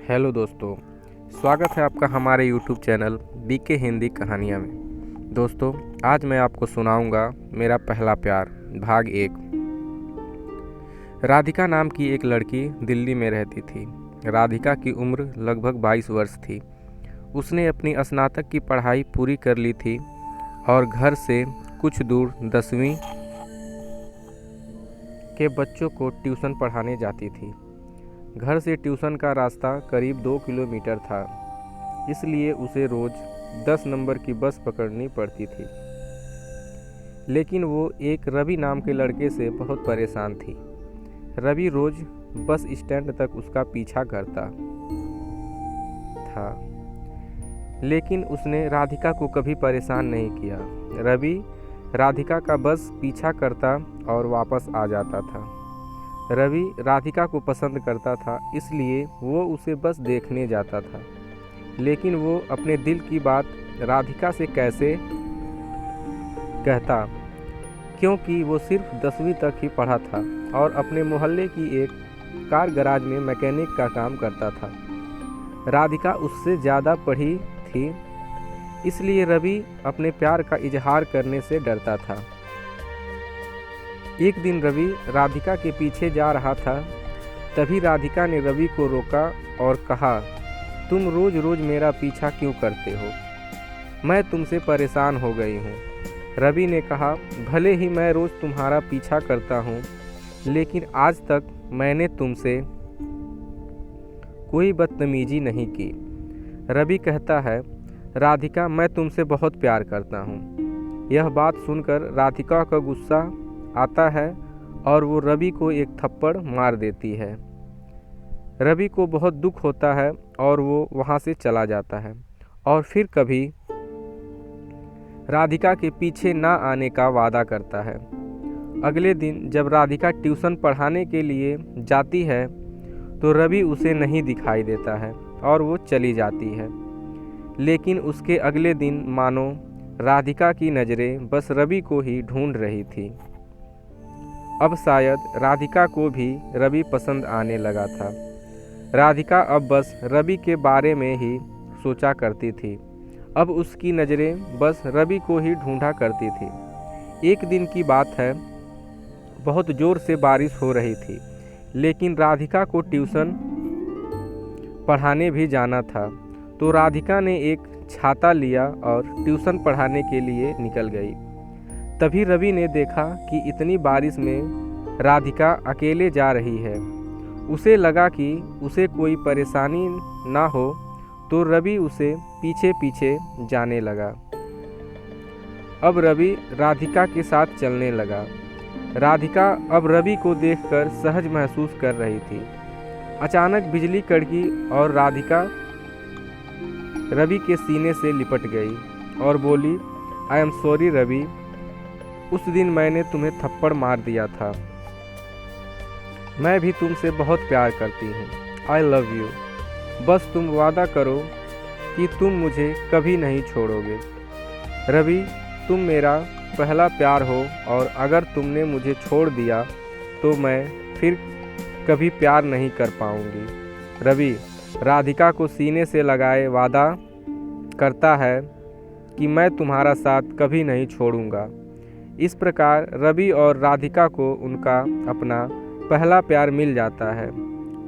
Hello दोस्तों, स्वागत है आपका हमारे यूट्यूब चैनल बीके हिंदी कहानियाँ में। दोस्तों, आज मैं आपको सुनाऊंगा मेरा पहला प्यार भाग 1। राधिका नाम की एक लड़की दिल्ली में रहती थी। राधिका की उम्र लगभग 22 वर्ष थी। उसने अपनी स्नातक की पढ़ाई पूरी कर ली थी और घर से कुछ दूर 10वीं के बच्चों को ट्यूशन पढ़ाने जाती थी। घर से ट्यूशन का रास्ता करीब 2 किलोमीटर था, इसलिए उसे रोज़ 10 नंबर की बस पकड़नी पड़ती थी। लेकिन वो एक रवि नाम के लड़के से बहुत परेशान थी। रवि रोज़ बस स्टैंड तक उसका पीछा करता था, लेकिन उसने राधिका को कभी परेशान नहीं किया। रवि राधिका का बस पीछा करता और वापस आ जाता था। रवि राधिका को पसंद करता था, इसलिए वो उसे बस देखने जाता था। लेकिन वो अपने दिल की बात राधिका से कैसे कहता, क्योंकि वो सिर्फ 10वीं तक ही पढ़ा था और अपने मोहल्ले की एक कार गैराज में मैकेनिक का काम करता था। राधिका उससे ज़्यादा पढ़ी थी, इसलिए रवि अपने प्यार का इजहार करने से डरता था। एक दिन रवि राधिका के पीछे जा रहा था। तभी राधिका ने रवि को रोका और कहा, तुम रोज़ रोज़ मेरा पीछा क्यों करते हो? मैं तुमसे परेशान हो गई हूँ। रवि ने कहा, भले ही मैं रोज़ तुम्हारा पीछा करता हूँ, लेकिन आज तक मैंने तुमसे कोई बदतमीजी नहीं की। रवि कहता है, राधिका, मैं तुमसे बहुत प्यार करता हूँ। यह बात सुनकर राधिका का गुस्सा आता है और वो रवि को एक थप्पड़ मार देती है। रवि को बहुत दुख होता है और वो वहाँ से चला जाता है और फिर कभी राधिका के पीछे ना आने का वादा करता है। अगले दिन जब राधिका ट्यूशन पढ़ाने के लिए जाती है तो रवि उसे नहीं दिखाई देता है और वो चली जाती है। लेकिन उसके अगले दिन मानो राधिका की नज़रें बस रवि को ही ढूंढ रही थी। अब शायद राधिका को भी रवि पसंद आने लगा था। राधिका अब बस रवि के बारे में ही सोचा करती थी। अब उसकी नज़रें बस रवि को ही ढूंढा करती थी। एक दिन की बात है, बहुत ज़ोर से बारिश हो रही थी, लेकिन राधिका को ट्यूशन पढ़ाने भी जाना था। तो राधिका ने एक छाता लिया और ट्यूशन पढ़ाने के लिए निकल गई। तभी रवि ने देखा कि इतनी बारिश में राधिका अकेले जा रही है। उसे लगा कि उसे कोई परेशानी ना हो, तो रवि उसे पीछे पीछे जाने लगा। अब रवि राधिका के साथ चलने लगा। राधिका अब रवि को देखकर सहज महसूस कर रही थी। अचानक बिजली कड़की और राधिका रवि के सीने से लिपट गई और बोली, आई एम सॉरी रवि, उस दिन मैंने तुम्हें थप्पड़ मार दिया था। मैं भी तुमसे बहुत प्यार करती हूँ। I love you. बस तुम वादा करो कि तुम मुझे कभी नहीं छोड़ोगे। रवि, तुम मेरा पहला प्यार हो और अगर तुमने मुझे छोड़ दिया तो मैं फिर कभी प्यार नहीं कर पाऊँगी। रवि राधिका को सीने से लगाए वादा करता है कि मैं तुम्हारा साथ कभी नहीं छोड़ूंगा। इस प्रकार रवि और राधिका को उनका अपना पहला प्यार मिल जाता है।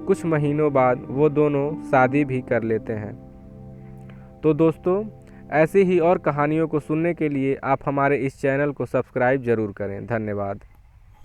कुछ महीनों बाद वो दोनों शादी भी कर लेते हैं। तो दोस्तों, ऐसे ही और कहानियों को सुनने के लिए आप हमारे इस चैनल को सब्सक्राइब ज़रूर करें। धन्यवाद।